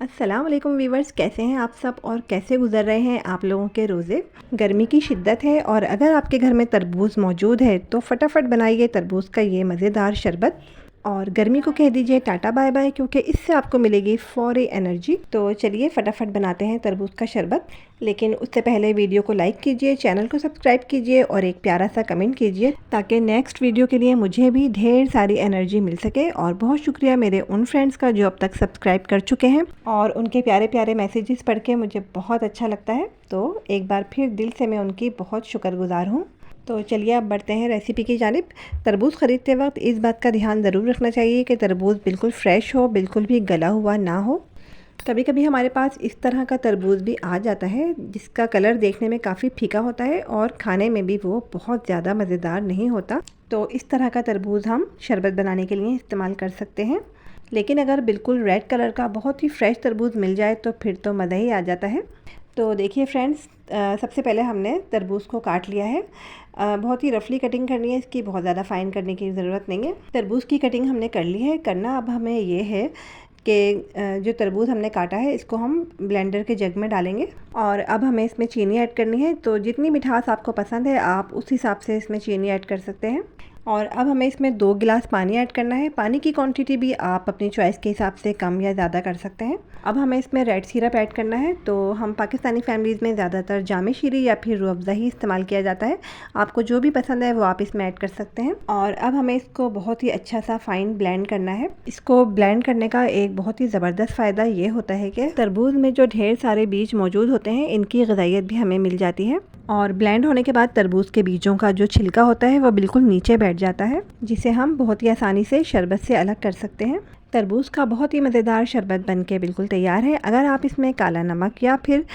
अस्सलाम वालेकुम वीवर्स, कैसे हैं आप सब और कैसे गुज़र रहे हैं आप लोगों के रोज़े। गर्मी की शिद्दत है और अगर आपके घर में तरबूज़ मौजूद है तो फटाफट बनाइए तरबूज़ का ये मज़ेदार शरबत और गर्मी को कह दीजिए टाटा बाय बाय, क्योंकि इससे आपको मिलेगी फ़ौरी एनर्जी। तो चलिए फटाफट बनाते हैं तरबूज़ का शरबत। लेकिन उससे पहले वीडियो को लाइक कीजिए, चैनल को सब्सक्राइब कीजिए और एक प्यारा सा कमेंट कीजिए ताकि नेक्स्ट वीडियो के लिए मुझे भी ढेर सारी एनर्जी मिल सके। और बहुत शुक्रिया मेरे उन फ्रेंड्स का जो अब तक सब्सक्राइब कर चुके हैं और उनके प्यारे प्यारे मैसेजेस पढ़ के मुझे बहुत अच्छा लगता है। तो एक बार फिर दिल से मैं उनकी बहुत शुक्रगुजार हूँ। तो चलिए अब बढ़ते हैं रेसिपी की जानिब। तरबूज़ ख़रीदते वक्त इस बात का ध्यान ज़रूर रखना चाहिए कि तरबूज़ बिल्कुल फ़्रेश हो, बिल्कुल भी गला हुआ ना हो। कभी कभी हमारे पास इस तरह का तरबूज़ भी आ जाता है जिसका कलर देखने में काफ़ी फीका होता है और खाने में भी वो बहुत ज़्यादा मज़ेदार नहीं होता। तो इस तरह का तरबूज़ हम शरबत बनाने के लिए इस्तेमाल कर सकते हैं। लेकिन अगर बिल्कुल रेड कलर का बहुत ही फ्रेश तरबूज़ मिल जाए तो फिर तो मज़ा ही आ जाता है। तो देखिए फ्रेंड्स, सबसे पहले हमने तरबूज़ को काट लिया है। बहुत ही रफली कटिंग करनी है इसकी, बहुत ज़्यादा फ़ाइन करने की ज़रूरत नहीं है। तरबूज़ की कटिंग हमने कर ली है। करना अब हमें ये है कि जो तरबूज़ हमने काटा है इसको हम ब्लेंडर के जग में डालेंगे और अब हमें इसमें चीनी ऐड करनी है। तो जितनी मिठास आपको पसंद है आप उस हिसाब से इसमें चीनी ऐड कर सकते हैं। और अब हमें इसमें 2 गिलास पानी ऐड करना है। पानी की क्वांटिटी भी आप अपनी चॉइस के हिसाब से कम या ज़्यादा कर सकते हैं। अब हमें इसमें रेड सिरप ऐड करना है। तो हम पाकिस्तानी फैमिलीज़ में ज़्यादातर जामे शीरी या फिर रूह अफ़ज़ा ही इस्तेमाल किया जाता है। आपको जो भी पसंद है वो आप इसमें ऐड कर सकते हैं। और अब हमें इसको बहुत ही अच्छा सा फ़ाइन ब्लेंड करना है। इसको ब्लेंड करने का एक बहुत ही ज़बरदस्त फ़ायदा ये होता है कि तरबूज़ में जो ढेर सारे बीज मौजूद होते हैं इनकी ग़िज़ाइयत भी हमें मिल जाती है। और ब्लेंड होने के बाद तरबूज़ के बीजों का जो छिलका होता है वो बिल्कुल नीचे बैठ जाता है, जिसे हम बहुत ही आसानी से शरबत से अलग कर सकते हैं। तरबूज़ का बहुत ही मज़ेदार शरबत बनके बिल्कुल तैयार है। अगर आप इसमें काला नमक या फिर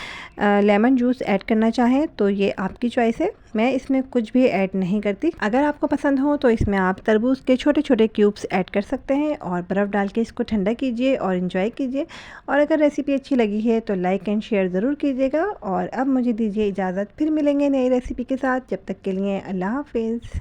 लेमन जूस ऐड करना चाहें तो ये आपकी चॉइस है। मैं इसमें कुछ भी ऐड नहीं करती। अगर आपको पसंद हो तो इसमें आप तरबूज़ के छोटे छोटे क्यूब्स ऐड कर सकते हैं और बर्फ़ डाल के इसको ठंडा कीजिए और इन्जॉय कीजिए। और अगर रेसिपी अच्छी लगी है तो लाइक एंड शेयर ज़रूर कीजिएगा। और अब मुझे दीजिए इजाज़त, फिर मिलेंगे नई रेसिपी के साथ। जब तक के लिए अल्लाह हाफ़िज़।